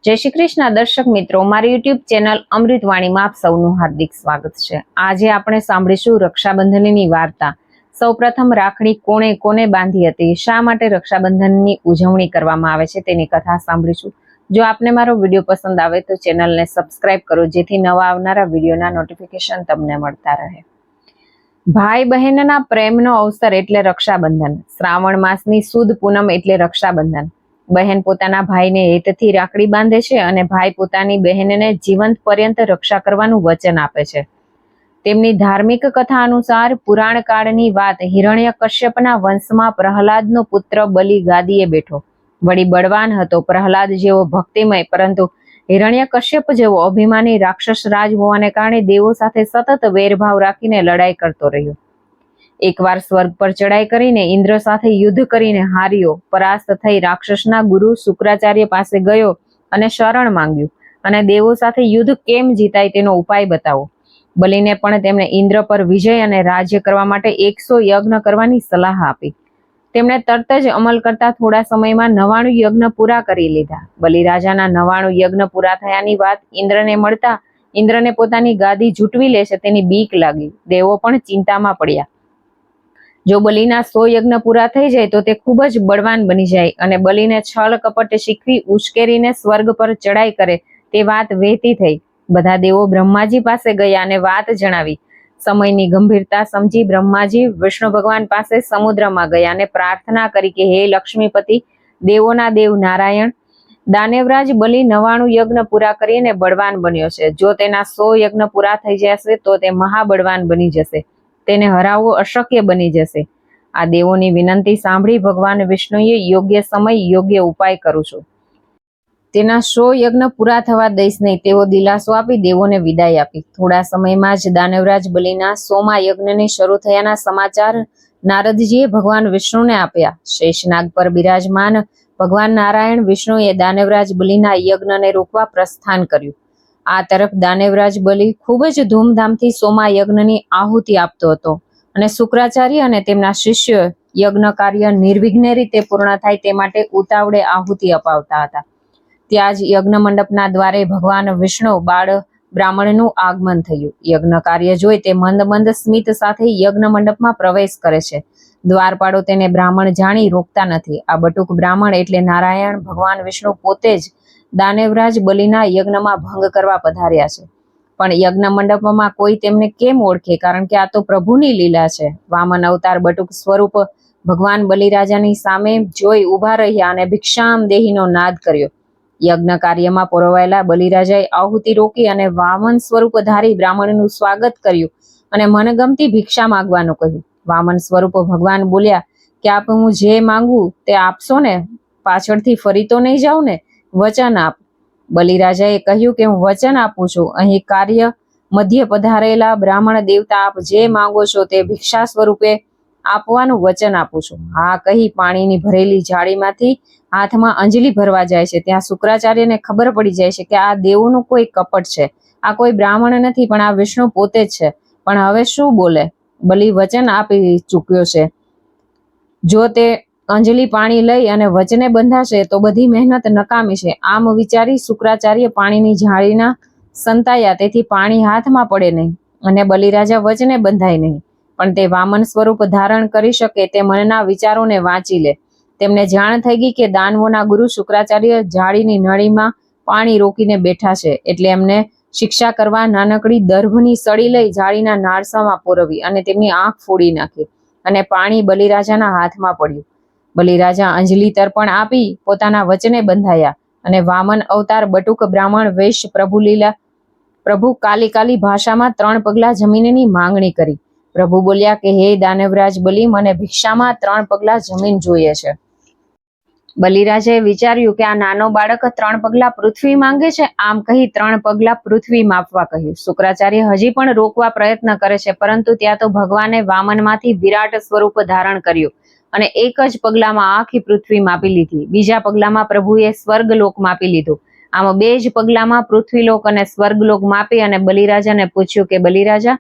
જય શ્રી કૃષ્ણ દર્શક મિત્રો, મારી યુટ્યુબ ચેનલ અમૃતવાણીમાં આપ સૌનું હાર્દિક સ્વાગત છે। આજે આપણે સાંભળીશું રક્ષાબંધનની વાર્તા। સૌપ્રથમ રાખડી કોણે કોને બાંધી હતી, શા માટે રક્ષાબંધનની ઉજવણી કરવામાં આવે છે તેની કથા સાંભળીશું। જો આપને મારો વિડીયો પસંદ આવે તો ચેનલને સબસ્ક્રાઇબ કરો, જેથી નવા આવનારા વિડીયોના નોટિફિકેશન તમને મળતા રહે। ભાઈ બહેનના પ્રેમનો અવસર એટલે રક્ષાબંધન। શ્રાવણ માસની સુદ પૂનમ એટલે રક્ષાબંધન। બહેન પોતાના ભાઈને હેતથી રાખડી બાંધે છે અને ભાઈ પોતાની બહેનને જીવંત પર્યંત રક્ષા કરવાનું વચન આપે છે। તેમની ધાર્મિક કથા અનુસાર પુરાણ કાળની વાત, હિરણ્યકશ્યપના વંશમાં પ્રહલાદનો પુત્ર બલિ ગાદીએ બેઠો। વળી બળવાન હતો। પ્રહલાદ જેવો ભક્તિમય પરંતુ હિરણ્યકશ્યપ જેવો અભિમાની રાક્ષસ રાજ હોવાને કારણે દેવો સાથે સતત વેરભાવ રાખીને લડાઈ કરતો રહ્યો। એકવાર સ્વર્ગ પર ચડાઈ કરીને ઇન્દ્ર સાથે યુદ્ધ કરીને હાર્યો। પરાસ્ત થઈ રાક્ષસના ગુરુ શુક્રાચાર્ય પાસે ગયો અને શરણ માંગ્યું અને દેવો સાથે યુદ્ધ કેમ જીતાય તેનો ઉપાય બતાવો। બલિને પણ તેમણે ઇન્દ્ર પર વિજય અને રાજ્ય કરવા માટે 100 યજ્ઞ કરવાની સલાહ આપી। તેમણે તરત જ અમલ કરતા થોડા સમયમાં 99 યજ્ઞ પૂરા કરી લીધા। બલિરાજાના 99 યજ્ઞ પૂરા થયાની વાત ઇન્દ્રને મળતા ઇન્દ્રને પોતાની ગાદી ઝૂંટવી લેશે તેની બીક લાગી। દેવો પણ ચિંતામાં પડ્યા। જો બલિના 100 યજ્ઞ પૂરા થઈ જાય તો તે ખૂબ જ બળવાન બની જાય અને બલિને છળ કપટ શીખવી ઉશ્કેરીને સ્વર્ગ પર ચડાઈ કરે તે વાત વહેતી થઈ। બધા દેવો બ્રહ્માજી પાસે ગયા અને વાત જણાવી। સમયની ગંભીરતા સમજી બ્રહ્માજી વિષ્ણુ ભગવાન પાસે સમુદ્રમાં ગયા અને પ્રાર્થના કરી કે હે લક્ષ્મીપતિ, દેવોના દેવ નારાયણ, દાનેવરાજ બલિ 99 યજ્ઞ પૂરા કરીને બળવાન બન્યો છે। જો તેના 100 યજ્ઞ પૂરા થઈ જશે તો તે મહાબળવાન બની જશે, તેને હરાવવો અશક્ય બની જશે। આ દેવોની વિનંતી સાંભળી ભગવાન વિષ્ણુએ યોગ્ય સમય યોગ્ય ઉપાય કરું છું, તેના 100 યજ્ઞ પૂરા થવા દઈશ નહીં તેવો દિલાસો આપી દેવોને વિદાય આપી। થોડા સમયમાં જ દાનવરાજ બલિના 100મા યજ્ઞની શરૂ થયાના સમાચાર નારદજીએ ભગવાન વિષ્ણુને આપ્યા। શેષનાગ પર બિરાજમાન ભગવાન નારાયણ વિષ્ણુએ દાનવરાજ બલિના યજ્ઞને રોકવા પ્રસ્થાન કર્યું। આ તરફ દાનવરાજ બલિ ખૂબ જ ધૂમધામથી 100મા યજ્ઞની આહુતિ આપતો હતો અને શુક્રાચાર્ય અને તેમના શિષ્યો યજ્ઞ કાર્ય નિર્વિઘ્ન રીતે પૂર્ણ થાય તે માટે ઉતાવળે આહુતિ અપાવતા હતા। ત્યાં જ યજ્ઞ મંડપના દ્વારે ભગવાન વિષ્ણુ બાળ બ્રાહ્મણનું આગમન થયું। યજ્ઞ કાર્ય જોઈ તે મંદ મંદ સ્મિત સાથે યજ્ઞ મંડપમાં પ્રવેશ કરે છે। દ્વારપાળો તેને બ્રાહ્મણ જાણી રોકતા નથી। આ બટુક બ્રાહ્મણ એટલે નારાયણ ભગવાન વિષ્ણુ પોતે જ દાનવરાજ બલિના યજ્ઞમાં ભંગ કરવા પધાર્યા છે। પણ યજ્ઞ મંડપમાં કોઈ તેમને કેમ ઓળખે, કારણ કે આ તો પ્રભુની લીલા છે। વામન અવતાર બટુક સ્વરૂપ ભગવાન બલિરાજાની સામે જોઈ ઊભા રહ્યા અને ભિક્ષામ દેહીનો નાદ કર્યો। યજ્ઞ કાર્યમાં પરોવાયેલા બલિરાજાએ આહુતિ રોકી અને વામન સ્વરૂપ ધારી બ્રાહ્મણનું સ્વાગત કર્યું અને મનગમતી ભિક્ષા માંગવાનું કહ્યું। વામન સ્વરૂપ ભગવાન બોલ્યા કે આપ હું જે માંગુ તે આપશો ને? પાછળથી ફરી તો નહીં જાઉં ને? વચન આપ। બલિરાજાએ કહ્યું કે હું વચન આપું છું। અહીં કાર્ય મધ્ય પધારેલા બ્રાહ્મણ દેવતા આપ જે માંગો છો તે ભિક્ષા સ્વરૂપે આપવાનું વચન આપું છું। હા કહી પાણીની ભરેલી જાળીમાંથી હાથમાં અંજલિ ભરવા જાય છે। ત્યાં શુક્રાચાર્યને ખબર પડી જાય છે કે આ દેવોનું કોઈ કપટ છે, આ કોઈ બ્રાહ્મણ નથી પણ આ વિષ્ણુ પોતે જ છે। પણ હવે શું બોલે? બલિ વચન આપી ચૂક્યો છે, જો તે અંજલિ પાણી લઈ અને વચને બંધાશે તો બધી મહેનત નકામી છે। આમ વિચારી શુક્રાચાર્ય પાણીની જાળીના સંતાયા, તેથી પાણી હાથમાં પડે નહીં અને બલિરાજા વચને બંધાય નહીં, પણ તે વામન સ્વરૂપ ધારણ કરી શકે તે મનના વિચારોને વાંચી લે। તેમને જાણ થઈ ગઈ કે દાનવોના ગુરુ શુક્રાચાર્ય જાળીની નળીમાં પાણી રોકીને બેઠા છે, એટલે એમને શિક્ષા કરવા નાનકડી દર્ભની સળી લઈ જાળીના નાળસામાં પોરવી અને તેમની આંખ ફોડી નાખી અને પાણી બલિરાજાના હાથમાં પડ્યું। બલિરાજા અંજલિ તર્પણ આપી પોતાના વચને બંધાયા અને વામન અવતાર બટુક બ્રાહ્મણ વેશ પ્રભુ કાલી ભાષામાં 3 પગલા જમીનની માંગણી કરી। પ્રભુ બોલ્યા કે હે દાનવરાજ બલિ, મને ભિક્ષામાં 3 પગલા જમીન જોઈએ છે। બલિરાજાએ વિચાર્યું કે આ નાનો બાળક 3 પગલા પૃથ્વી માંગે છે, આમ કહી 3 પગલા પૃથ્વી માપવા કહ્યું। શુક્રાચાર્ય હજી પણ રોકવા પ્રયત્ન કરે છે, પરંતુ ત્યાં તો ભગવાને વામનમાંથી વિરાટ સ્વરૂપ ધારણ કર્યું અને એક જ પગલામાં આખી પૃથ્વી માપી લીધી। બીજા પગલામાં પ્રભુએ સ્વર્ગલોક માપી લીધું। આમ 2 જ પગલામાં પૃથ્વીલોક અને સ્વર્ગલોક માપી અને બલિરાજાને પૂછ્યું કે બલિરાજા,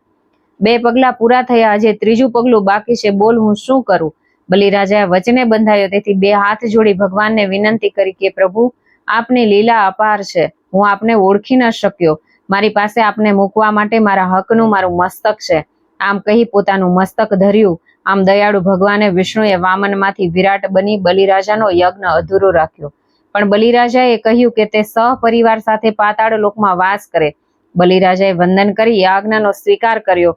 2 પગલા પૂરા થયા, હજી 3જું પગલું બાકી છે, બોલ હું શું કરું? બલિરાજાએ વચને બંધાયો, તેથી 2 હાથ જોડી ભગવાનને વિનંતી કરી કે પ્રભુ, આપની લીલા અપાર છે, હું આપને ઓળખી ન શક્યો. મારી પાસે આપને મૂકવા માટે મારા હકનું મારું મસ્તક છે. આમ કહી પોતાનું મસ્તક ધર્યું. આમ દયાળુ ભગવાને વિષ્ણુએ વામનમાંથી વિરાટ બની બલિરાજાનો યજ્ઞ અધૂરો રાખ્યો. પણ બલિરાજાએ કહ્યું કે તે સહપરિવાર સાથે પાતાળ લોકમાં વાસ કરે. બલિરાજાએ વંદન કરી યાજ્ઞનો સ્વીકાર કર્યો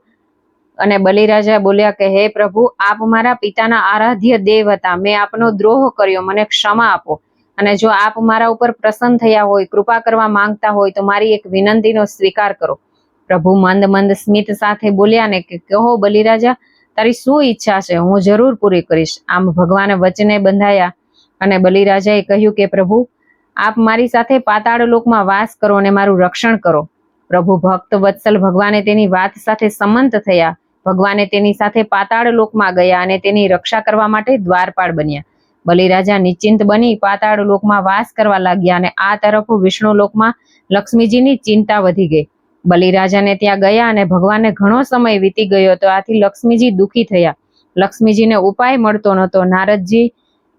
અને બલિરાજા બોલ્યા કે હે પ્રભુ, આપ મારા પિતાના આરાધ્ય દેવ હતા. મેં આપનો દ્રોહ કર્યો, મને ક્ષમા આપો. અને જો આપ મારા ઉપર પ્રસન્ન થયા હોય, કૃપા કરવા માંગતા હોય તો મારી એક વિનંતીનો સ્વીકાર કરો. પ્રભુ મંદ મંદ સ્મિત સાથે બોલ્યા ને કે કહો બલિરાજા, તારી શું ઈચ્છા છે, હું જરૂર પૂરી કરીશ. આમ ભગવાન વચને બંધાયા અને બલિરાજાએ કહ્યું કે પ્રભુ, આપ મારી સાથે પાતાળ લોકમાં વાસ કરો અને મારું રક્ષણ કરો. પ્રભુ ભક્ત વત્સલ ભગવાને તેની વાત સાથે સંમત થયા. ભગવાને તેની સાથે પાતાળ લોકમાં ગયા અને તેની રક્ષા કરવા માટે દ્વારપાળ બન્યા. બલિરાજા નિશ્ચિંત બની પાતાળ લોકમાં વાસ કરવા લાગ્યા અને આ તરફ વિષ્ણુ લોકમાં લક્ષ્મીજીની ચિંતા વધી ગઈ. બલિરાજાને ત્યાં ગયા અને ભગવાનને ઘણો સમય વીતી ગયો તો આથી લક્ષ્મીજી દુઃખી થયા. લક્ષ્મીજીને ઉપાય મળતો નહોતો. નારદજી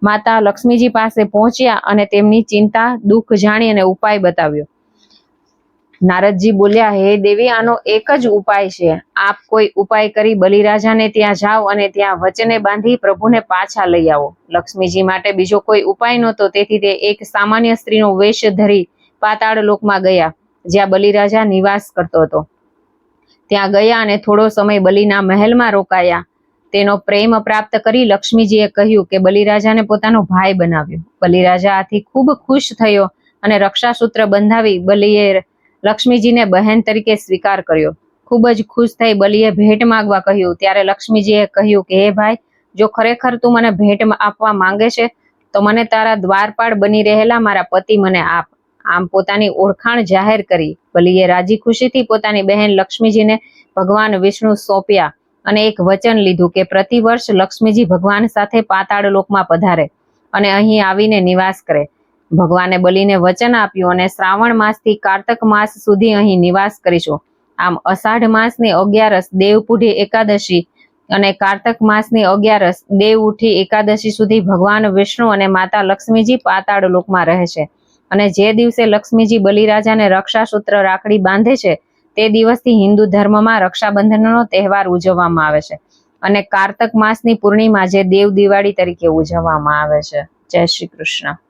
માતા લક્ષ્મીજી પાસે પહોંચ્યા અને તેમની ચિંતા દુઃખ જાણી અને ઉપાય બતાવ્યો. નારદજી બોલ્યા, હે દેવી, આનો એક જ ઉપાય છે. આપ કોઈ ઉપાય કરી બલિરાજાને ત્યાં જાઓ અને ત્યાં વચને બાંધી પ્રભુને પાછા લઈ આવો. લક્ષ્મીજી માટે બીજો કોઈ ઉપાય નહોતો, તેથી તે એક સામાન્ય સ્ત્રીનો વેશ ધરી પાતાળ લોકમાં ગયા, જ્યાં બલિરાજા નિવાસ કરતો હતો. ત્યાં ગયા અને થોડો સમય બલિના મહેલમાં રોકાયા. તેનો પ્રેમ પ્રાપ્ત કરી લક્ષ્મીજીએ કહ્યું કે બલિરાજાને પોતાનો ભાઈ બનાવ્યો. બલિરાજા આથી ખૂબ ખુશ થયો અને રક્ષાસૂત્ર બંધાવી બલિએ લક્ષ્મીજીને બહેન તરીકે સ્વીકાર કર્યો. ખૂબ જ ખુશ થઈ બલિએ ભેટ માંગવા કહ્યું. ત્યારે લક્ષ્મીજીએ કહ્યું કે હે ભાઈ, જો ખરેખર તું મને ભેટ આપવા માંગે છે તો મને તારા દ્વારપાળ બની રહેલા મારા પતિ મને આપ. આમ પોતાની ઓળખાણ જાહેર કરી. બલિએ રાજી ખુશીથી પોતાની બહેન લક્ષ્મીજીને ભગવાન વિષ્ણુ સોંપ્યા અને એક વચન લીધું કે પ્રતિવર્ષ લક્ષ્મીજી ભગવાન સાથે પાતાળ લોકમાં પધારે અને અહીં આવીને નિવાસ કરે. ભગવાને બલિને વચન આપ્યું અને શ્રાવણ માસથી કાર્તક માસ સુધી અહીં નિવાસ કરીશું. આમ અષાઢ માસની 11 દેવપુઢી એકાદશી અને કાર્તક માસની 11 દેવઉઠી એકાદશી સુધી ભગવાન વિષ્ણુ અને માતા લક્ષ્મીજી પાતાળ લોકમાં રહે છે. અને જે દિવસે લક્ષ્મીજી બલિરાજાને રક્ષાસૂત્ર રાખડી બાંધે છે તે દિવસથી હિન્દુ ધર્મમાં રક્ષાબંધનનો તહેવાર ઉજવવામાં આવે છે અને કાર્તક માસની પૂર્ણિમા જે દેવ દિવાળી તરીકે ઉજવવામાં આવે છે. જય શ્રી કૃષ્ણ.